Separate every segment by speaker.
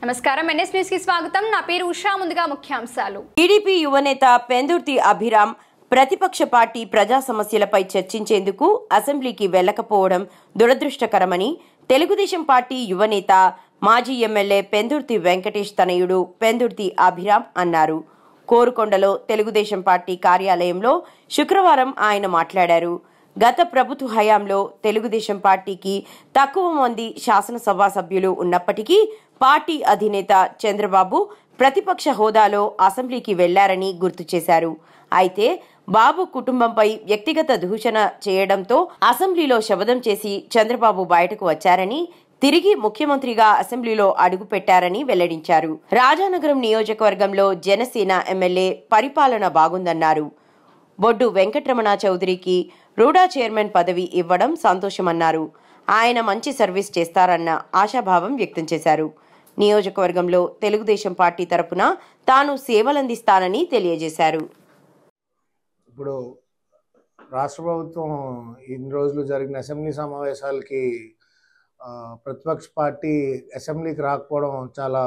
Speaker 1: నమస్కారం NS news కి స్వాగతం నా పేరు ఉషా ముందుగా ముఖ్యాంశాలు
Speaker 2: టీడీపీ యువనేత పెందుర్తి అభిరామ్ ప్రతిపక్ష పార్టీ ప్రజా సమస్యలపై చర్చించేందుకు అసెంబ్లీకి వెళ్లకపోవడం దురదృష్టకరమని తెలుగుదేశం పార్టీ యువనేత మాజీ ఎమ్మెల్యే పెందుర్తి వెంకటేష్ తనయుడు పెందుర్తి అభిరామ్ అన్నారు. కోరుకొండలో తెలుగుదేశం పార్టీ కార్యాలయంలో శుక్రవారం ఆయన మాట్లాడారు. గత ప్రభుత్వ హయాంలో తెలుగుదేశం పార్టీకి తక్కువ మంది శాసనసభ సభ్యులు ఉన్నప్పటికీ పార్టీ అధినేత చంద్రబాబు ప్రతిపక్ష హోదాలో అసెంబ్లీకి వెళ్లారని గుర్తు చేశారు. అయితే బాబు కుటుంబంపై వ్యక్తిగత దూషణ చేయడంతో అసెంబ్లీలో శపథం చేసి చంద్రబాబు బయటకు వచ్చారని, తిరిగి ముఖ్యమంత్రిగా అసెంబ్లీలో అడుగుపెట్టారని వెల్లడించారు. రాజానగరం నియోజకవర్గంలో జనసేన ఎమ్మెల్యే పరిపాలన బాగుందన్నారు. బొడ్డు వెంకటరమణ చౌదరికి రూడా చైర్మన్ పదవి ఇవ్వడం సంతోషమన్నారు. ఆయన మంచి సర్వీస్ చేస్తారన్న ఆశాభావం వ్యక్తం చేశారు. నియోజకవర్గంలో తెలుగుదేశం పార్టీ తరపున తాను సేవలందిస్తానని తెలియజేశారు.
Speaker 3: ఇప్పుడు రాష్ట్ర ప్రభుత్వం ఇన్ని రోజులు జరిగిన అసెంబ్లీ సమావేశాలకి ప్రతిపక్ష పార్టీ అసెంబ్లీకి రాకపోవడం చాలా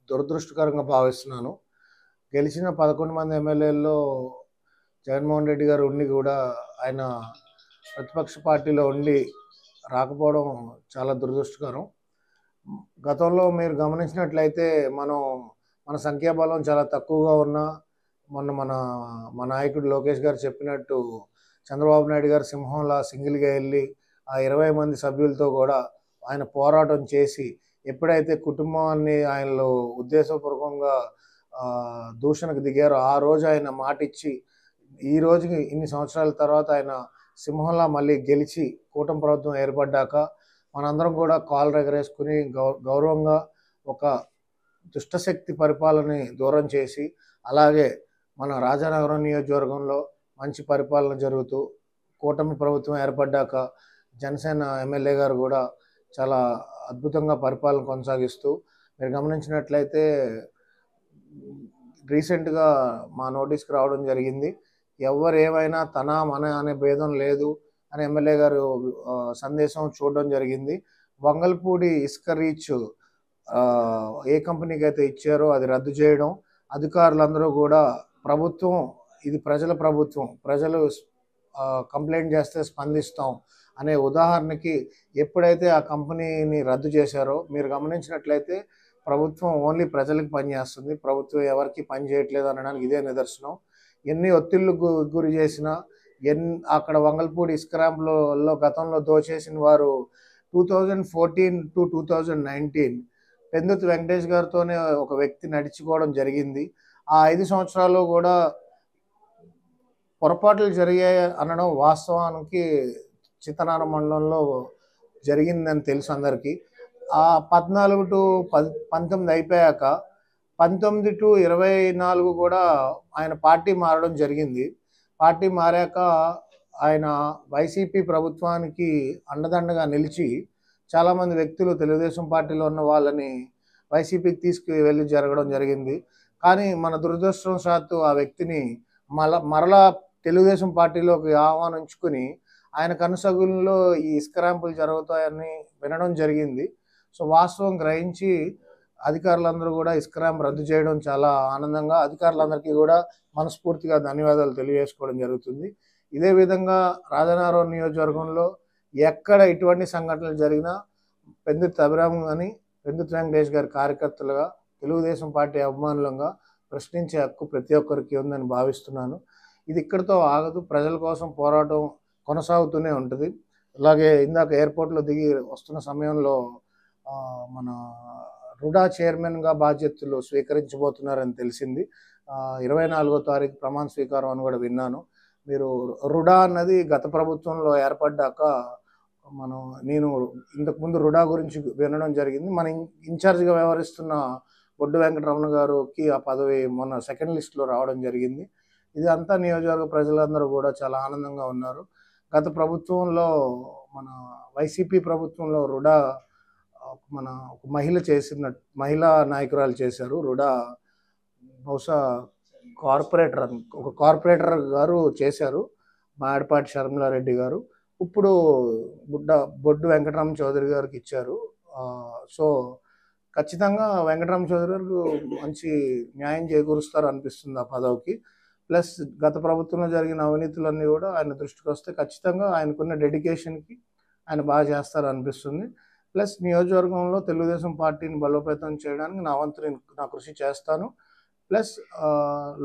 Speaker 3: దురదృష్టకరంగా భావిస్తున్నాను. గెలిచిన 11 మంది ఎమ్మెల్యేల్లో జగన్మోహన్ రెడ్డి గారు ఉండి కూడా ఆయన ప్రతిపక్ష పార్టీలో ఉండి రాకపోవడం చాలా దురదృష్టకరం. గతంలో మీరు గమనించినట్లయితే మన సంఖ్యాబలం చాలా తక్కువగా ఉన్నా మా నాయకుడు లోకేష్ గారు చెప్పినట్టు చంద్రబాబు నాయుడు గారు సింహంలా సింగిల్గా వెళ్ళి ఆ 20 మంది సభ్యులతో కూడా ఆయన పోరాటం చేసి ఎప్పుడైతే కుటుంబాన్ని ఆయనలో ఉద్దేశపూర్వకంగా దూషణకు దిగారో ఆ రోజు ఆయన మాట ఇచ్చి ఈ రోజుకి ఇన్ని సంవత్సరాల తర్వాత ఆయన సింహంలా మళ్ళీ గెలిచి కూటమి ప్రభుత్వం ఏర్పడ్డాక మనందరం కూడా కాలు ఎగరేసుకుని గౌరవంగా ఒక దుష్టశక్తి పరిపాలనని దూరం చేసి, అలాగే మన రాజానగరం నియోజకవర్గంలో మంచి పరిపాలన జరుగుతూ కూటమి ప్రభుత్వం ఏర్పడ్డాక జనసేన ఎమ్మెల్యే గారు కూడా చాలా అద్భుతంగా పరిపాలన కొనసాగిస్తూ, మీరు గమనించినట్లయితే రీసెంట్గా మా నోటీస్కి రావడం జరిగింది. ఎవరు ఏమైనా తన మన అనే భేదం లేదు అని ఎమ్మెల్యే గారు సందేశం చూడడం జరిగింది. వంగల్పూడి ఇసుక రీచ్ ఏ కంపెనీకి అయితే ఇచ్చారో అది రద్దు చేయడం, అధికారులందరూ కూడా ప్రభుత్వం ఇది ప్రజల ప్రభుత్వం, ప్రజలు కంప్లైంట్ చేస్తే స్పందిస్తాం అనే ఉదాహరణకి ఎప్పుడైతే ఆ కంపెనీని రద్దు చేశారో మీరు గమనించినట్లయితే ప్రభుత్వం ఓన్లీ ప్రజలకు పనిచేస్తుంది, ప్రభుత్వం ఎవరికి పని చేయట్లేదు అనడానికి ఇదే నిదర్శనం. ఎన్ని ఒత్తిళ్లకు గురి చేసినా అక్కడ వంగల్పూడి ఇసుక ర్యాంపులో గతంలో దోచేసిన వారు 2014 to 2019 పెందుర్తి వెంకటేష్ గారితోనే ఒక వ్యక్తి నడుచుకోవడం జరిగింది. ఆ 5 సంవత్సరాల్లో కూడా పొరపాట్లు జరిగాయి అనడం వాస్తవానికి చిత్తనార మండలంలో జరిగిందని తెలుసు అందరికీ. ఆ 14 to 19 అయిపోయాక 19 to 24 కూడా ఆయన పార్టీ మారడం జరిగింది. పార్టీ మారాక ఆయన వైసీపీ ప్రభుత్వానికి అండదండగా నిలిచి చాలామంది వ్యక్తులు తెలుగుదేశం పార్టీలో ఉన్న వాళ్ళని వైసీపీకి తీసుకువెళ్ళి జరగడం జరిగింది. కానీ మన దురదృష్టవశాత్తు ఆ వ్యక్తిని మరలా తెలుగుదేశం పార్టీలోకి ఆహ్వానించుకుని ఆయన కనుసగుల్లో ఈ ఇసుక ర్యాంపులు జరుగుతాయని వినడం జరిగింది. సో వాస్తవం గ్రహించి అధికారులందరూ కూడా ఇసుక ర్యాంప్ రద్దు చేయడం చాలా ఆనందంగా, అధికారులందరికీ కూడా మనస్ఫూర్తిగా ధన్యవాదాలు తెలియజేసుకోవడం జరుగుతుంది. ఇదే విధంగా రాజానగరం నియోజకవర్గంలో ఎక్కడ ఇటువంటి సంఘటనలు జరిగినా పెందుర్తి అభిరామ్ కానీ పెందుర్తి వెంకటేష్ గారి కార్యకర్తలుగా తెలుగుదేశం పార్టీ అభిమానులంగా ప్రశ్నించే హక్కు ప్రతి ఒక్కరికి ఉందని భావిస్తున్నాను. ఇది ఇక్కడితో ఆగదు, ప్రజల కోసం పోరాటం కొనసాగుతూనే ఉంటుంది. అలాగే ఇందాక ఎయిర్పోర్ట్లో దిగి వస్తున్న సమయంలో మన రుడా చైర్మన్గా బాధ్యతలు స్వీకరించబోతున్నారని తెలిసింది. 24వ తారీఖు ప్రమాణ స్వీకారం అని కూడా విన్నాను. మీరు రుడా అన్నది గత ప్రభుత్వంలో ఏర్పడ్డాక నేను ఇంతకుముందు రుడా గురించి వినడం జరిగింది. మన ఇన్ఛార్జిగా వ్యవహరిస్తున్న బొడ్డు వెంకటరమణ గారికి ఆ పదవి మొన్న సెకండ్ లిస్ట్లో రావడం జరిగింది. ఇది అంతా నియోజకవర్గ ప్రజలందరూ కూడా చాలా ఆనందంగా ఉన్నారు. గత ప్రభుత్వంలో మన వైసీపీ ప్రభుత్వంలో రుడా ఒక మహిళా నాయకురాలు చేశారు. రుడా బహుశా కార్పొరేటర్ గారు చేశారు, మాడపాటి షర్మిలారెడ్డి గారు. ఇప్పుడు బొడ్డు వెంకటరామ చౌదరి గారికి ఇచ్చారు. సో ఖచ్చితంగా వెంకటరామ చౌదరి గారు మంచి న్యాయం చేకూరుస్తారు అనిపిస్తుంది ఆ పదవికి. ప్లస్ గత ప్రభుత్వంలో జరిగిన అవినీతులన్నీ కూడా ఆయన దృష్టికి వస్తే ఖచ్చితంగా ఆయనకున్న డెడికేషన్కి ఆయన బాగా చేస్తారు అనిపిస్తుంది. ప్లస్ నియోజకవర్గంలో తెలుగుదేశం పార్టీని బలోపేతం చేయడానికి నా వంతు నా కృషి చేస్తాను. ప్లస్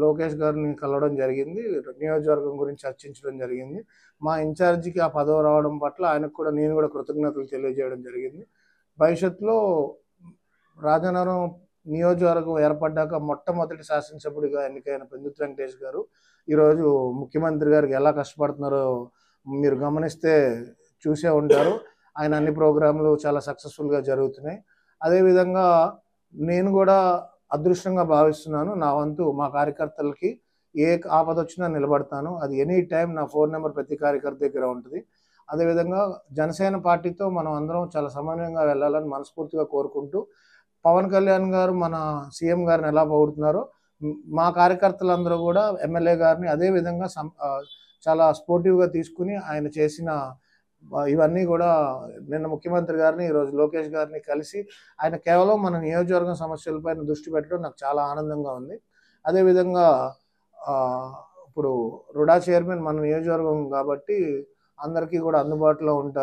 Speaker 3: లోకేష్ గారిని కలవడం జరిగింది, నియోజకవర్గం గురించి చర్చించడం జరిగింది. మా ఇన్ఛార్జికి ఆ పదవి రావడం పట్ల ఆయనకు కూడా నేను కూడా కృతజ్ఞతలు తెలియజేయడం జరిగింది. భవిష్యత్తులో రాజనగరం నియోజకవర్గం ఏర్పడ్డాక మొట్టమొదటి శాసనసభ్యుడిగా ఎన్నికైన పెందుర్తి వెంకటేష్ గారు ఈరోజు ముఖ్యమంత్రి గారికి ఎలా కష్టపడుతున్నారో మీరు గమనిస్తే చూసే ఉంటారు. ఆయన అన్ని ప్రోగ్రాంలు చాలా సక్సెస్ఫుల్గా జరుగుతున్నాయి. అదేవిధంగా నేను కూడా అదృష్టంగా భావిస్తున్నాను. నా వంతు మా కార్యకర్తలకి ఏ ఆపద వచ్చినా నిలబడతాను. అది ఎనీ టైం నా ఫోన్ నెంబర్ ప్రతి కార్యకర్త దగ్గర ఉంటుంది. అదేవిధంగా జనసేన పార్టీతో మనం అందరం చాలా సమన్వయంగా వెళ్ళాలని మనస్ఫూర్తిగా కోరుకుంటూ, పవన్ కళ్యాణ్ గారు మన సీఎం గారిని ఎలా పొగుడుతున్నారో మా కార్యకర్తలందరూ కూడా ఎమ్మెల్యే గారిని అదే విధంగా చాలా స్పోర్టివ్గా తీసుకుని ఆయన చేసిన ఇవన్నీ కూడా నిన్న ముఖ్యమంత్రి గారిని, ఈరోజు లోకేష్ గారిని కలిసి ఆయన కేవలం మన నియోజకవర్గం సమస్యలపైన దృష్టి పెట్టడం నాకు చాలా ఆనందంగా ఉంది. అదేవిధంగా ఇప్పుడు రుడా చైర్మన్ మన నియోజకవర్గం కాబట్టి అందరికీ కూడా అందుబాటులో ఉంటారు.